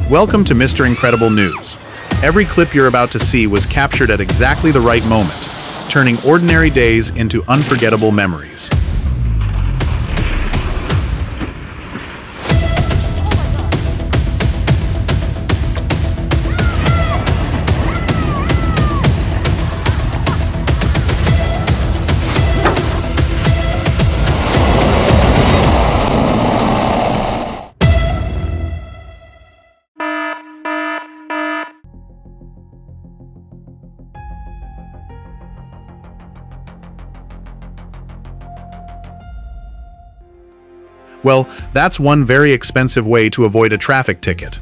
Welcome to Mr. Incredible News. Every clip you're about to see was captured at exactly the right moment, turning ordinary days into unforgettable memories. Well, that's one very expensive way to avoid a traffic ticket.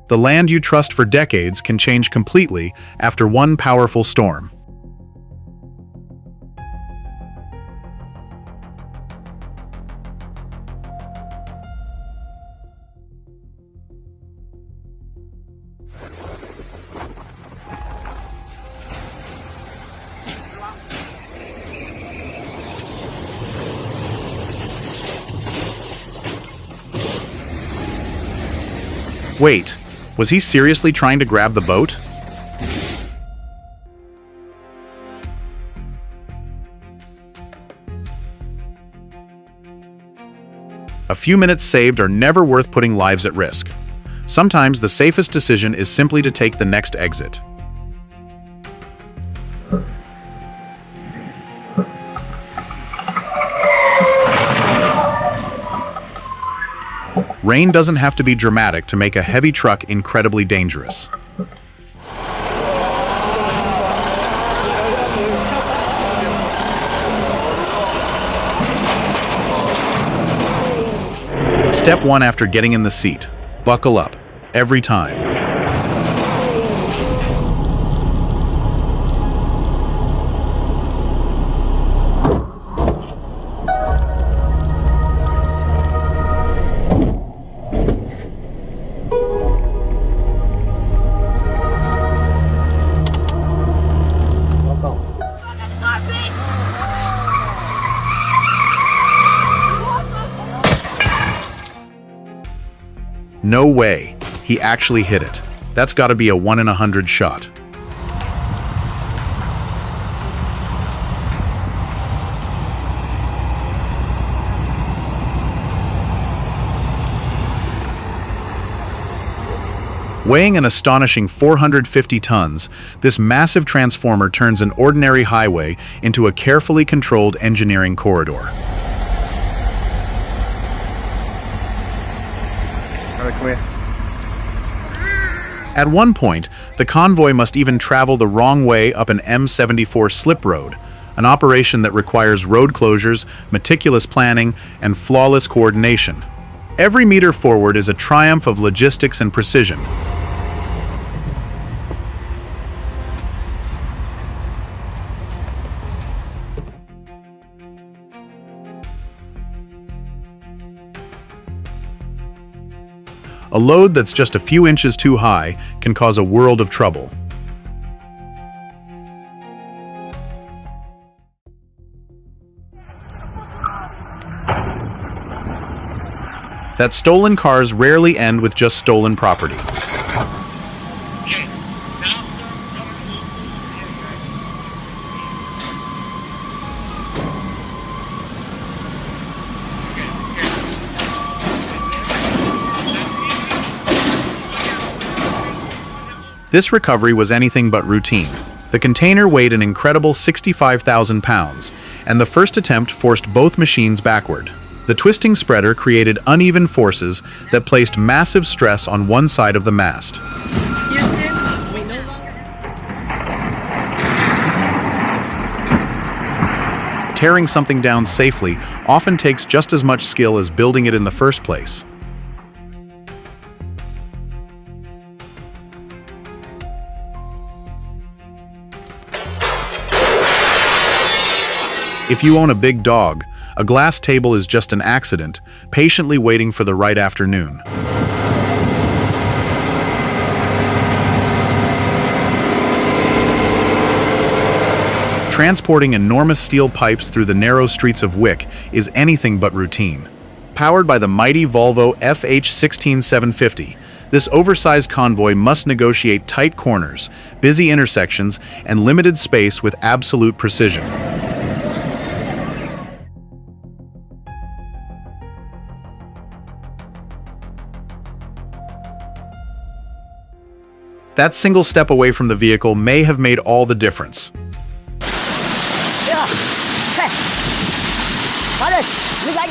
The land you trust for decades can change completely after one powerful storm. Wait, was he seriously trying to grab the boat? A few minutes saved are never worth putting lives at risk. Sometimes the safest decision is simply to take the next exit. Rain doesn't have to be dramatic to make a heavy truck incredibly dangerous. Step 1 after getting in the seat: buckle up, every time. No way, he actually hit it. That's gotta be a 1 in 100 shot. Weighing an astonishing 450 tons, this massive transformer turns an ordinary highway into a carefully controlled engineering corridor. Come here. At one point, the convoy must even travel the wrong way up an M74 slip road, an operation that requires road closures, meticulous planning, and flawless coordination. Every meter forward is a triumph of logistics and precision. A load that's just a few inches too high can cause a world of trouble. That stolen cars rarely end with just stolen property. This recovery was anything but routine. The container weighed an incredible 65,000 pounds, and the first attempt forced both machines backward. The twisting spreader created uneven forces that placed massive stress on one side of the mast. Tearing something down safely often takes just as much skill as building it in the first place. If you own a big dog, A glass table is just an accident, patiently waiting for the right afternoon. Transporting enormous steel pipes through the narrow streets of Wick is anything but routine. Powered by the mighty Volvo FH16750, this oversized convoy must negotiate tight corners, busy intersections, and limited space with absolute precision. That single step away from the vehicle may have made all the difference.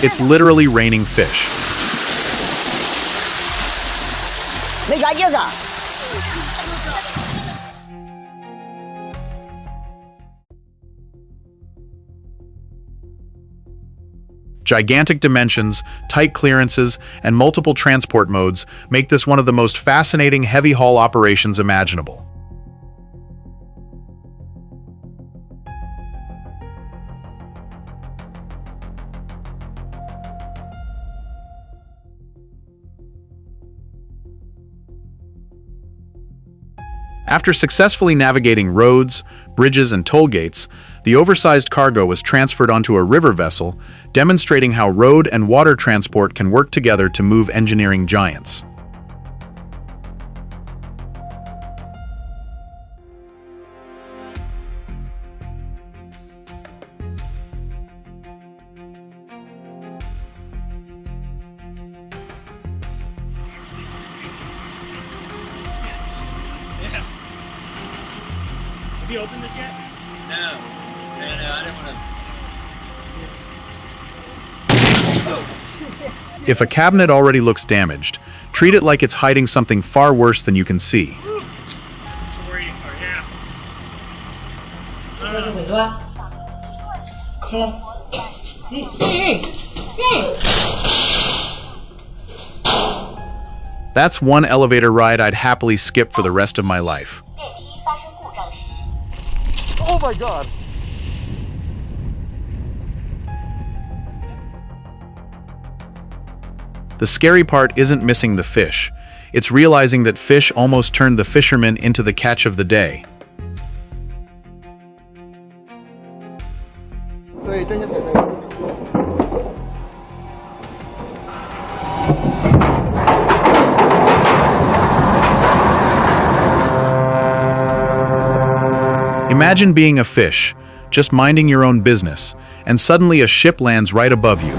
It's literally raining fish. Gigantic dimensions, tight clearances, and multiple transport modes make this one of the most fascinating heavy haul operations imaginable. After successfully navigating roads, bridges, and toll gates, the oversized cargo was transferred onto a river vessel, demonstrating how road and water transport can work together to move engineering giants. Have you opened this yet? No, I didn't want to. If a cabinet already looks damaged, treat it like it's hiding something far worse than you can see. That's one elevator ride I'd happily skip for the rest of my life. Oh my God! The scary part isn't missing the fish. It's realizing that fish almost turned the fisherman into the catch of the day. Imagine being a fish, just minding your own business, and suddenly a ship lands right above you.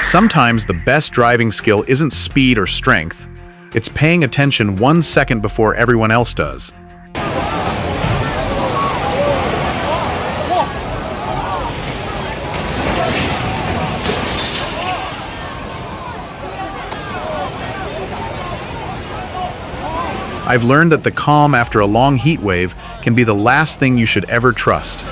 Sometimes the best driving skill isn't speed or strength. It's paying attention 1 second before everyone else does. I've learned that the calm after a long heat wave can be the last thing you should ever trust.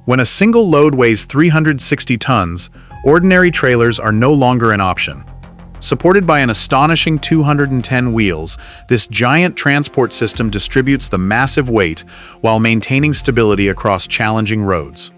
When a single load weighs 360 tons, ordinary trailers are no longer an option. Supported by an astonishing 210 wheels, this giant transport system distributes the massive weight while maintaining stability across challenging roads.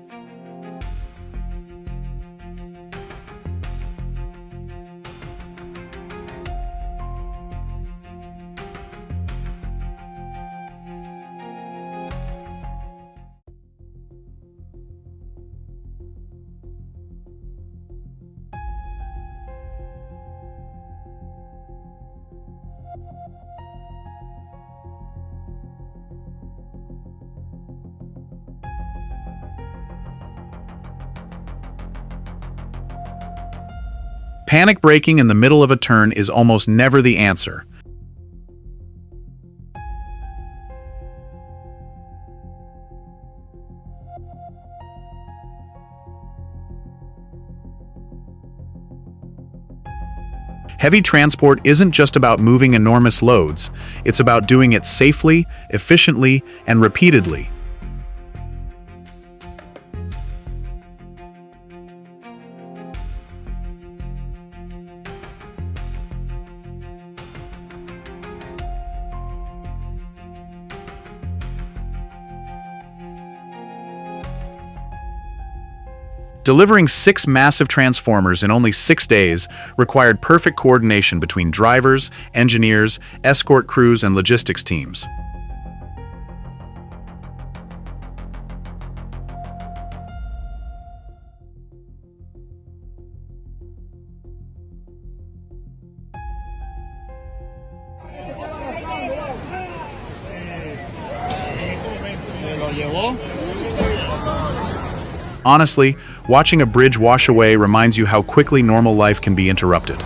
Panic braking in the middle of a turn is almost never the answer. Heavy transport isn't just about moving enormous loads, it's about doing it safely, efficiently, and repeatedly. Delivering 6 massive transformers in only 6 days required perfect coordination between drivers, engineers, escort crews, and logistics teams. Honestly, watching a bridge wash away reminds you how quickly normal life can be interrupted.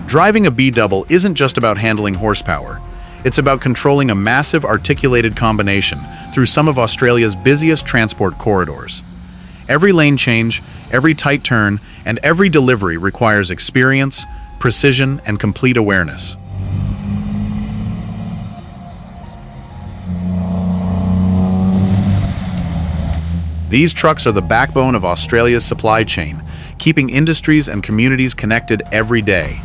Driving a B-double isn't just about handling horsepower. It's about controlling a massive articulated combination through some of Australia's busiest transport corridors. Every lane change, every tight turn, and every delivery requires experience, precision, and complete awareness. These trucks are the backbone of Australia's supply chain, keeping industries and communities connected every day.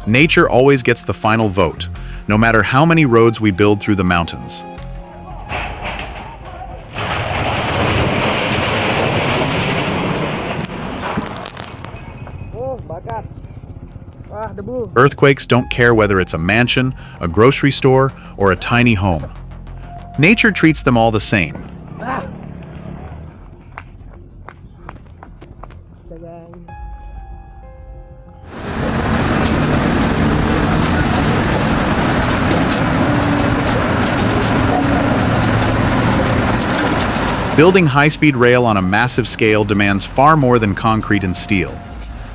Nature always gets the final vote, no matter how many roads we build through the mountains. Earthquakes don't care whether it's a mansion, a grocery store, or a tiny home. Nature treats them all the same. Building high-speed rail on a massive scale demands far more than concrete and steel.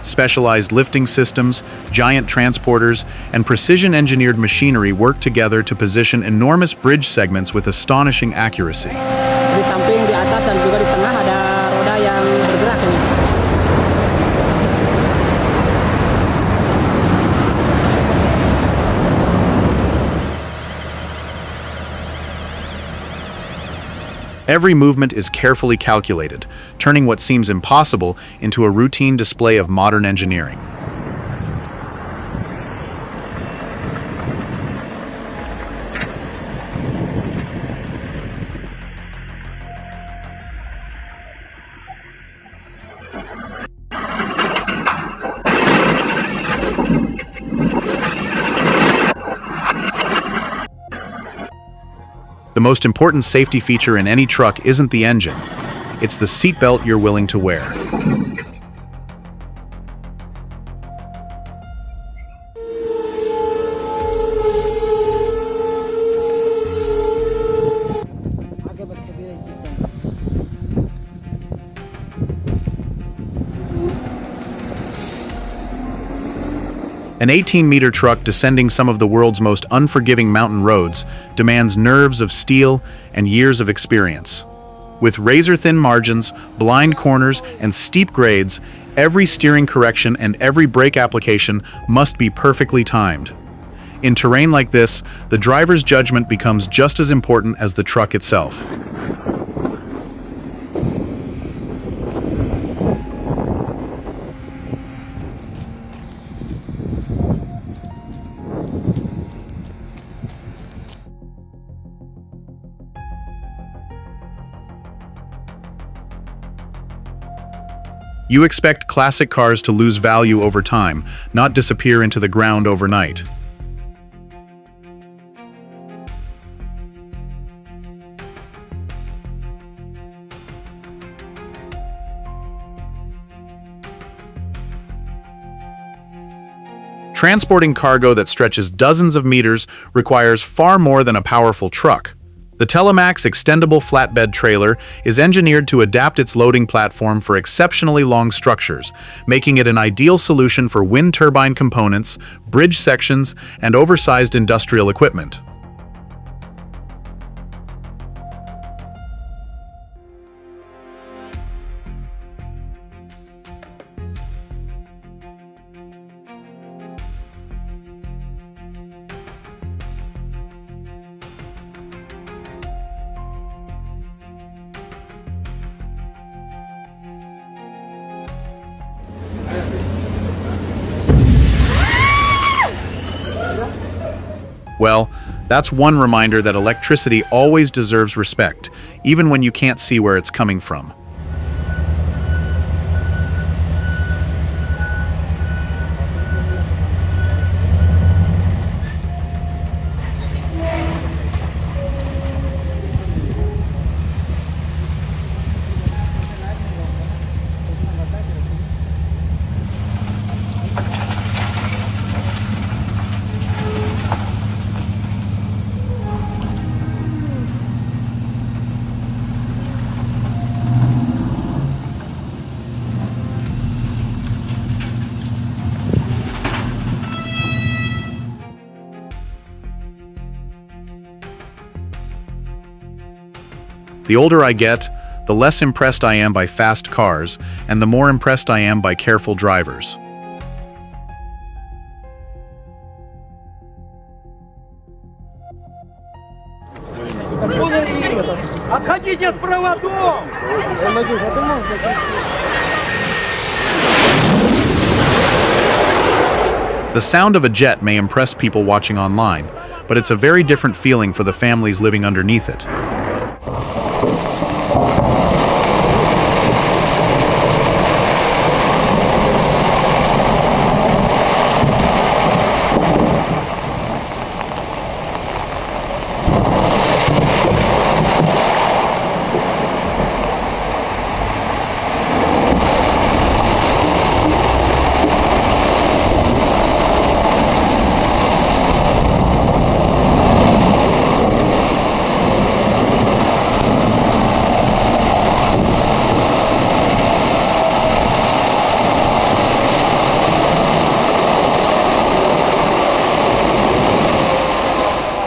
Specialized lifting systems, giant transporters, and precision-engineered machinery work together to position enormous bridge segments with astonishing accuracy. Di samping, di atas, dan juga di tengah ada roda yang bergerak ini. Every movement is carefully calculated, turning what seems impossible into a routine display of modern engineering. The most important safety feature in any truck isn't the engine. It's the seatbelt you're willing to wear. An 18-meter truck descending some of the world's most unforgiving mountain roads demands nerves of steel and years of experience. With razor-thin margins, blind corners, and steep grades, every steering correction and every brake application must be perfectly timed. In terrain like this, the driver's judgment becomes just as important as the truck itself. You expect classic cars to lose value over time, not disappear into the ground overnight. Transporting cargo that stretches dozens of meters requires far more than a powerful truck. The Telemax extendable flatbed trailer is engineered to adapt its loading platform for exceptionally long structures, making it an ideal solution for wind turbine components, bridge sections, and oversized industrial equipment. Well, that's one reminder that electricity always deserves respect, even when you can't see where it's coming from. The older I get, the less impressed I am by fast cars, and the more impressed I am by careful drivers. Отходите от проводов! The sound of a jet may impress people watching online, but it's a very different feeling for the families living underneath it.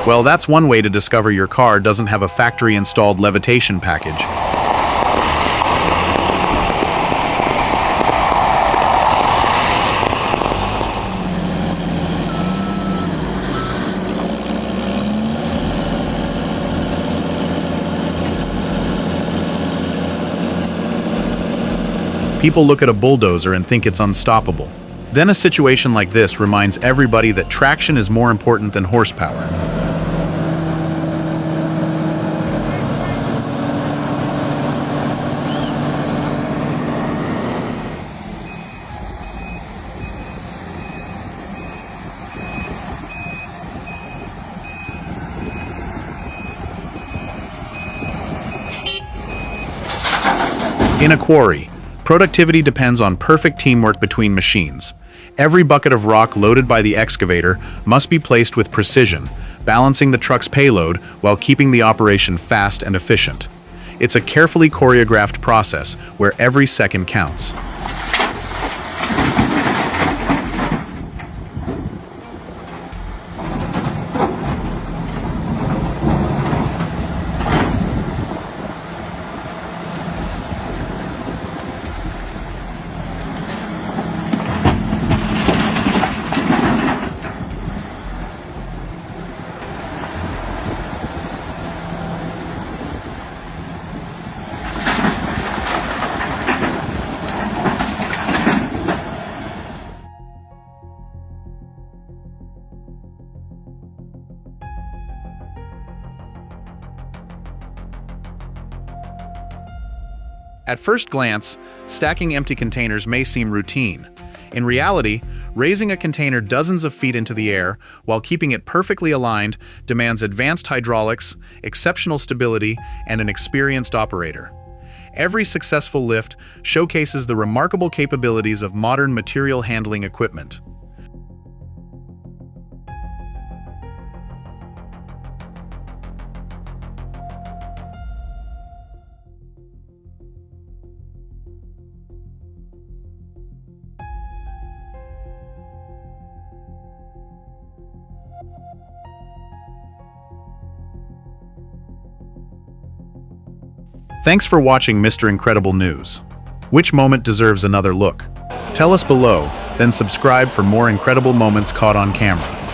Well, that's one way to discover your car doesn't have a factory-installed levitation package. People look at a bulldozer and think it's unstoppable. Then a situation like this reminds everybody that traction is more important than horsepower. In a quarry, productivity depends on perfect teamwork between machines. Every bucket of rock loaded by the excavator must be placed with precision, balancing the truck's payload while keeping the operation fast and efficient. It's a carefully choreographed process where every second counts. At first glance, stacking empty containers may seem routine. In reality, raising a container dozens of feet into the air while keeping it perfectly aligned demands advanced hydraulics, exceptional stability, and an experienced operator. Every successful lift showcases the remarkable capabilities of modern material handling equipment. Thanks for watching Mr. Incredible News. Which moment deserves another look? Tell us below, then subscribe for more incredible moments caught on camera.